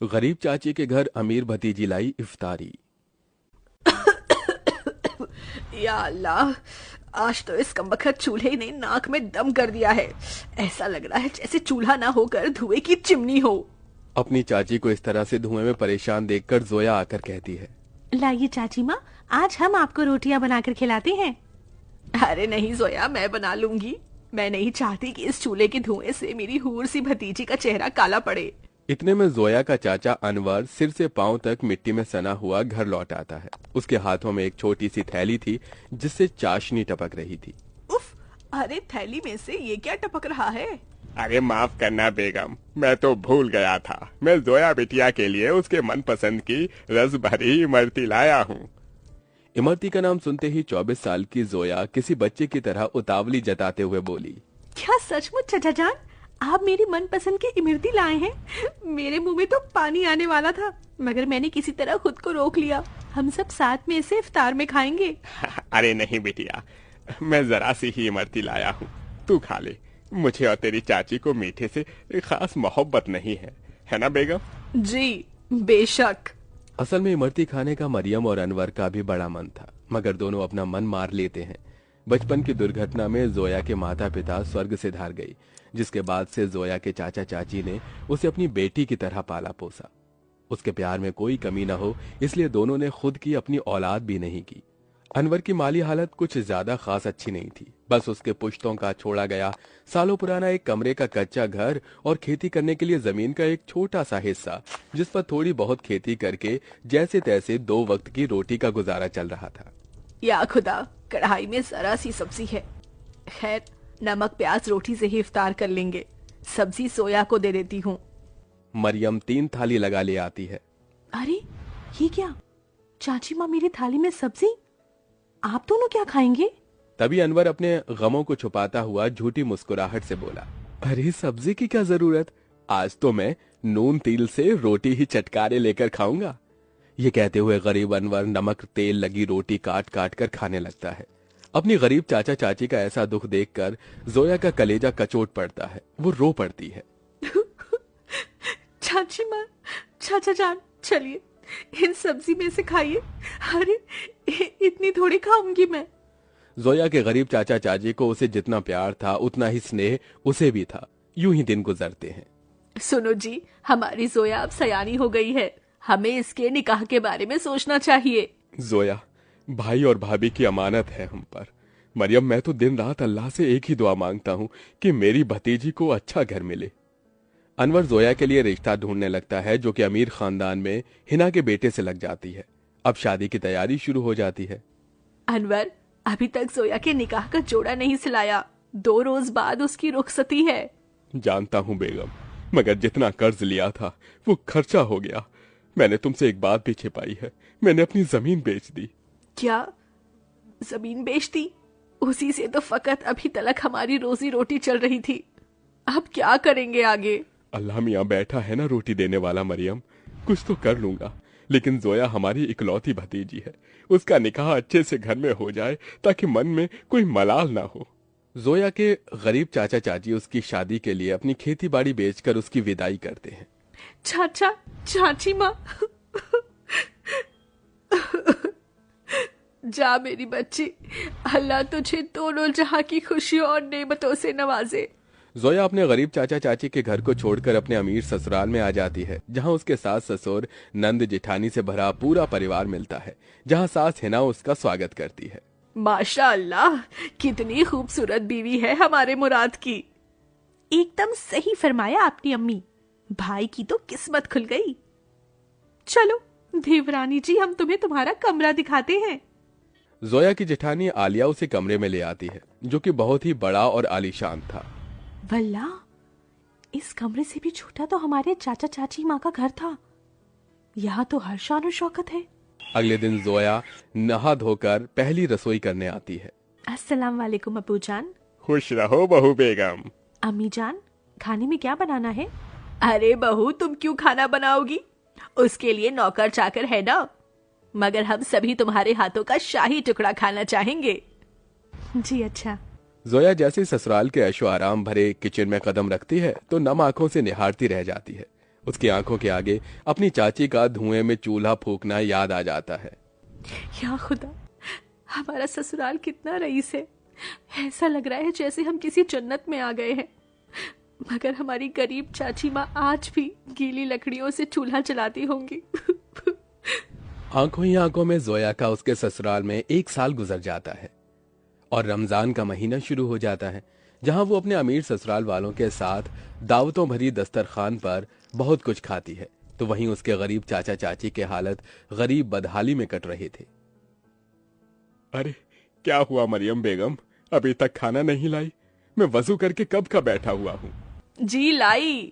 गरीब चाची के घर अमीर भतीजी लाई इफ्तारी। या अल्लाह, आज तो इस कमबख्त चूल्हे ने नाक में दम कर दिया है। ऐसा लग रहा है जैसे चूल्हा ना होकर धुएं की चिमनी हो। अपनी चाची को इस तरह से धुएं में परेशान देखकर जोया आकर कहती है, लाइए चाची माँ, आज हम आपको रोटियां बनाकर खिलाते हैं। अरे नहीं जोया, मैं बना लूंगी। मैं नहीं चाहती कि इस चूल्हे के धुएं से मेरी हूर सी भतीजी का चेहरा काला पड़े। इतने में जोया का चाचा अनवर सिर से पांव तक मिट्टी में सना हुआ घर लौट आता है। उसके हाथों में एक छोटी सी थैली थी जिससे चाशनी टपक रही थी। उफ, अरे थैली में से ये क्या टपक रहा है? अरे माफ करना बेगम, मैं तो भूल गया था। मैं जोया बिटिया के लिए उसके मनपसंद की रस भरी इमरती लाया हूँ। इमरती का नाम सुनते ही 24 साल की जोया किसी बच्चे की तरह उतावली जताते हुए बोली, क्या सचमुच चाचा जान, आप मेरी मनपसंद की इमरती लाए हैं? मेरे मुंह में तो पानी आने वाला था, मगर मैंने किसी तरह खुद को रोक लिया। हम सब साथ में इसे इफ्तार में खाएंगे। अरे नहीं बिटिया, मैं जरा सी ही इमरती लाया हूँ, तू खा ले। मुझे और तेरी चाची को मीठे से खास मोहब्बत नहीं है ना बेगम? जी बेशक। असल में इमरती खाने का मरियम और अनवर का भी बड़ा मन था, मगर दोनों अपना मन मार लेते हैं। बचपन की दुर्घटना में जोया के माता पिता स्वर्ग से धार गई, जिसके बाद से जोया के चाचा चाची ने उसे अपनी बेटी की तरह पाला पोसा। उसके प्यार में कोई कमी न हो, इसलिए दोनों ने खुद की अपनी औलाद भी नहीं की। अनवर की माली हालत कुछ ज्यादा खास अच्छी नहीं थी। बस उसके पुश्तों का छोड़ा गया सालों पुराना एक कमरे का कच्चा घर और खेती करने के लिए जमीन का एक छोटा सा हिस्सा, जिस पर थोड़ी बहुत खेती करके जैसे तैसे 2 वक्त की रोटी का गुजारा चल रहा था। या खुदा, कढ़ाई में जरा सी सब्जी है। खैर, नमक प्याज रोटी से ही इफ्तार कर लेंगे। सब्जी सोया को दे देती हूँ। मरियम 3 थाली लगा ले आती है। अरे ये क्या, चाची माँ मेरी थाली में सब्जी, आप दोनों क्या खाएंगे? तभी अनवर अपने गमों को छुपाता हुआ झूठी मुस्कुराहट से बोला, अरे सब्जी की क्या जरूरत, आज तो मैं नून तिल से रोटी ही चटकारे लेकर खाऊंगा। ये कहते हुए गरीब अनवर नमक तेल लगी रोटी काट काट कर खाने लगता है। अपनी गरीब चाचा चाची का ऐसा दुख देखकर जोया का कलेजा कचोट पड़ता है। वो रो पड़ती है। चाची माँ, चाचा जान, चलिए इन सब्जी में से खाइए। अरे इतनी थोड़ी खाऊंगी मैं। जोया के गरीब चाचा चाची को उसे जितना प्यार था उतना ही स्नेह उसे भी था। यूं ही दिन गुजरते हैं। सुनो जी, हमारी जोया अब सयानी हो गई है। हमें इसके निकाह के बारे में सोचना चाहिए। जोया, भाई और भाभी की अमानत है हम पर। मरियम, मैं तो दिन रात अल्लाह से एक ही दुआ मांगता हूँ कि मेरी भतीजी को अच्छा घर मिले। अनवर जोया के लिए रिश्ता ढूंढने लगता है, जो कि अमीर खानदान में हिना के बेटे से लग जाती है। अब शादी की तैयारी शुरू हो जाती है। अनवर, अभी तक जोया के निकाह का जोड़ा नहीं सिलाया। 2 रोज बाद उसकी रुखसती है। जानता हूँ बेगम, मगर जितना कर्ज लिया था वो खर्चा हो गया। मैंने तुमसे एक बात भी छिपाई है, मैंने अपनी जमीन बेच दी। क्या जमीन बेच दी? उसी से तो फकत अभी तलक हमारी रोजी रोटी चल रही थी। अब क्या करेंगे आगे? अल्लाह मियाँ बैठा है ना रोटी देने वाला। मरियम, कुछ तो कर लूंगा, लेकिन जोया हमारी इकलौती भतीजी है। उसका निकाह अच्छे से घर में हो जाए ताकि मन में कोई मलाल ना हो। जोया के गरीब चाचा चाची उसकी शादी के लिए अपनी खेती बाड़ी बेचकर उसकी विदाई करते हैं। चाचा चाची माँ, जा मेरी बच्ची, अल्लाह तुझे दोनों जहां की खुशियों और नेमतों से नवाजे। जोया अपने गरीब चाचा चाची के घर को छोड़कर अपने अमीर ससुराल में आ जाती है, जहां उसके सास ससुर नंद जेठानी से भरा पूरा परिवार मिलता है, जहां सास हिना उसका स्वागत करती है। माशा अल्लाह, कितनी खूबसूरत बीवी है हमारे मुराद की। एकदम सही फरमाया आपने अम्मी, भाई की तो किस्मत खुल गई। चलो देवरानी जी, हम तुम्हें तुम्हारा कमरा दिखाते हैं। जोया की जेठानी आलिया उसे कमरे में ले आती है, जो कि बहुत ही बड़ा और आलीशान था। वल्ला, इस कमरे से भी छोटा तो हमारे चाचा चाची माँ का घर था। यहाँ तो हर शान और शौकत है। अगले दिन जोया नहा धोकर पहली रसोई करने आती है। अस्सलाम वालेकुम अबू जान। खुश रहो बहू बेगम। अम्मी जान, खाने में क्या बनाना है? अरे बहू, तुम क्यों खाना बनाओगी? उसके लिए नौकर चाकर है ना, मगर हम सभी तुम्हारे हाथों का शाही टुकड़ा खाना चाहेंगे। जी अच्छा। जोया जैसे ससुराल के ऐशो आराम भरे किचन में कदम रखती है तो नम आंखों से निहारती रह जाती है। उसकी आंखों के आगे अपनी चाची का धुएं में चूल्हा फूंकना याद आ जाता है। या खुदा, हमारा ससुराल कितना रईस है। ऐसा लग रहा है जैसे हम किसी जन्नत में आ गए हैं। मगर हमारी गरीब चाची माँ आज भी गीली लकड़ियों से चूल्हा चलाती होंगी। आंखों ही आंखों में जोया का उसके ससुराल में 1 साल गुजर जाता है और रमजान का महीना शुरू हो जाता है, जहां वो अपने अमीर ससुराल वालों के साथ दावतों भरी दस्तरखान पर बहुत कुछ खाती है, तो वहीं उसके गरीब चाचा चाची के हालत गरीब बदहाली में कट रहे थे। अरे क्या हुआ मरियम बेगम, अभी तक खाना नहीं लाई? मैं वजू करके कब का बैठा हुआ हूँ। जी लाई।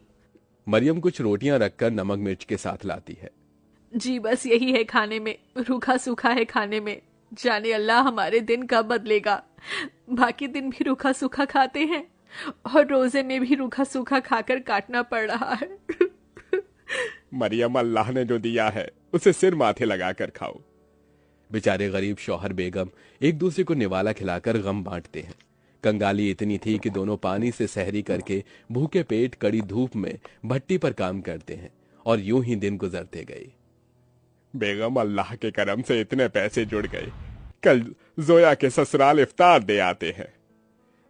मरियम कुछ रोटियां रखकर नमक मिर्च के साथ लाती है। जी बस यही है खाने में, रूखा सूखा है खाने में। जाने अल्लाह हमारे दिन कब बदलेगा। बाकी दिन भी रूखा सूखा खाते हैं और रोजे में भी रूखा सूखा खाकर काटना पड़ रहा है। मरियम, अल्लाह ने जो दिया है उसे सिर माथे लगाकर खाओ। बेचारे गरीब शौहर बेगम एक दूसरे को निवाला खिलाकर गम बांटते हैं। कंगाली इतनी थी कि दोनों पानी से सहरी करके भूखे पेट कड़ी धूप में भट्टी पर काम करते हैं और यूं ही दिन गुजरते गए। बेगम, अल्लाह के करम से इतने पैसे जुड़ गए, कल जोया के ससुराल इफ्तार दे आते हैं।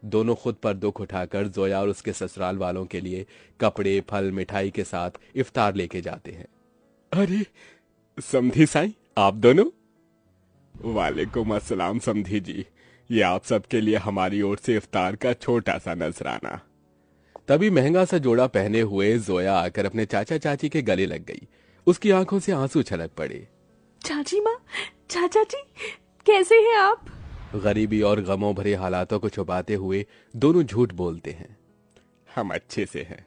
दोनों खुद पर दुख उठाकर जोया और उसके ससुराल वालों के लिए कपड़े, फल, मिठाई के साथ इफ्तार लेके जाते हैं। अरे समधी साईं, आप दोनों? वालेकुम अस्सलाम समधी जी, ये आप सबके लिए हमारी ओर से इफ्तार का छोटा सा नजराना। तभी महंगा सा जोड़ा पहने हुए जोया आकर अपने चाचा चाची के गले लग गई। उसकी आंखों से आंसू छलक पड़े। चाची माँ, चाचा जी, कैसे हैं आप? गरीबी और गमों भरे हालातों को छुपाते हुए दोनों झूठ बोलते हैं। हम अच्छे से हैं।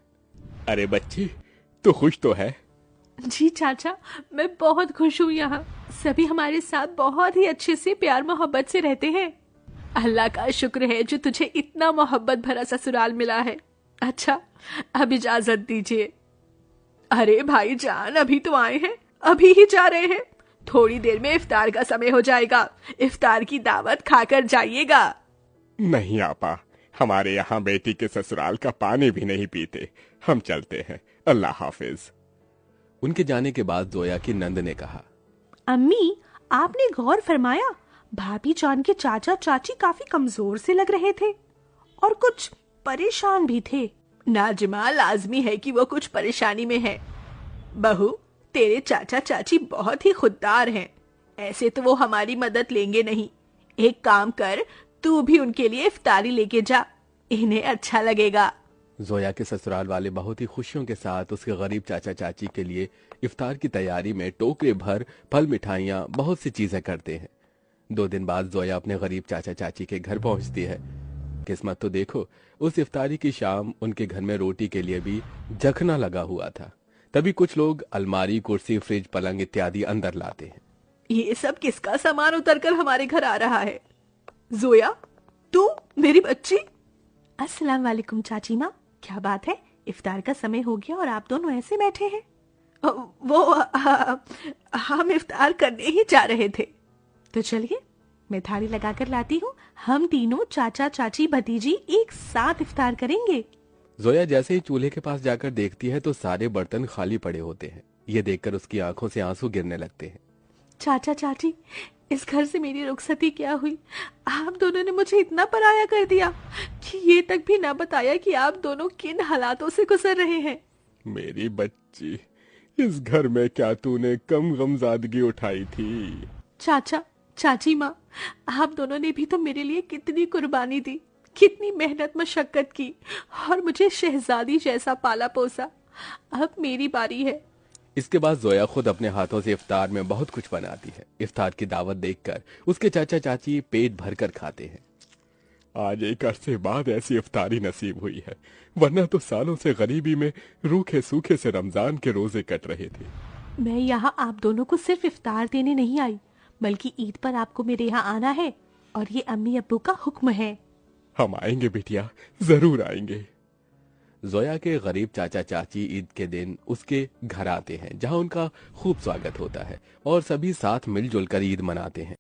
अरे बच्ची, तू खुश तो है? जी चाचा, मैं बहुत खुश हूँ। यहाँ सभी हमारे साथ बहुत ही अच्छे से प्यार मोहब्बत से रहते हैं। अल्लाह का शुक्र है जो तुझे इतना मोहब्बत भरा ससुराल मिला है। अच्छा, अब इजाजत दीजिए। अरे भाईजान, अभी तो आए हैं, अभी ही जा रहे हैं। थोड़ी देर में इफ्तार का समय हो जाएगा। इफ्तार की दावत खाकर जाइएगा। नहीं आपा, हमारे यहाँ बेटी के ससुराल का पानी भी नहीं पीते। हम चलते हैं, अल्लाह हाफिज। उनके जाने के बाद जोया की नंद ने कहा, अम्मी, आपने गौर फरमाया भाभी जान के चाचा चाची काफी कमजोर से लग रहे थे और कुछ परेशान भी थे। नाजिमा, लाजमी है कि वो कुछ परेशानी में है। बहू, तेरे चाचा चाची बहुत ही खुददार हैं। ऐसे तो वो हमारी मदद लेंगे नहीं। एक काम कर, तू भी उनके लिए इफ्तारी लेके जा, इन्हें अच्छा लगेगा। जोया के ससुराल वाले बहुत ही खुशियों के साथ उसके गरीब चाचा चाची के लिए इफ्तार की तैयारी में टोकरे भर फल, मिठाइयाँ, बहुत सी चीजें करते हैं। 2 दिन बाद जोया अपने गरीब चाचा चाची के घर पहुंचती है। किस्मत तो देखो, उस इफ्तारी की शाम उनके घर में रोटी के लिए भी जखना लगा हुआ था। तभी कुछ लोग अलमारी, कुर्सी, फ्रिज, पलंग इत्यादि अंदर लाते हैं। ये सब किसका सामान उतर कर हमारे घर आ रहा है? जोया, तू मेरी बच्ची। अस्सलाम वालेकुम चाची माँ, क्या बात है? इफ्तार का समय हो गया और आप दोनों ऐसे बैठे हैं? हम इफ्तार करने ही जा रहे थे। तो चलिए, मैं थाली लगा कर लाती हूँ। हम तीनों चाचा चाची भतीजी एक साथ इफ्तार करेंगे। जोया जैसे ही चूल्हे के पास जाकर देखती है तो सारे बर्तन खाली पड़े होते हैं। ये देखकर उसकी आंखों से आंसू गिरने लगते हैं। चाचा चाची, इस घर से मेरी रुखसती क्या हुई? आप दोनों ने मुझे इतना पराया कर दिया कि ये तक भी ना बताया कि आप दोनों किन हालातों से गुजर रहे हैं। मेरी बच्ची, इस घर में क्या तूने कम गमजादगी उठाई थी? चाचा चाची माँ, आप दोनों ने भी तो मेरे लिए कितनी कुर्बानी दी, कितनी मेहनत मशक्कत की और मुझे शहजादी जैसा पाला पोसा। अब मेरी बारी है। इसके बाद जोया खुद अपने हाथों से इफ्तार में बहुत कुछ बनाती है। इफ्तार की दावत देखकर उसके चाचा चाची पेट भरकर खाते हैं। आज एक अरसे बाद ऐसी इफ्तारी नसीब हुई है, वरना तो सालों से गरीबी में रूखे सूखे से रमजान के रोजे कट रहे थे। मैं यहाँ आप दोनों को सिर्फ इफ्तार देने नहीं आई, बल्कि ईद पर आपको मेरे यहाँ आना है और ये अम्मी अब्बू का हुक्म है। हम आएंगे बिटिया, जरूर आएंगे। जोया के गरीब चाचा चाची ईद के दिन उसके घर आते हैं, जहां उनका खूब स्वागत होता है और सभी साथ मिलजुल कर ईद मनाते हैं।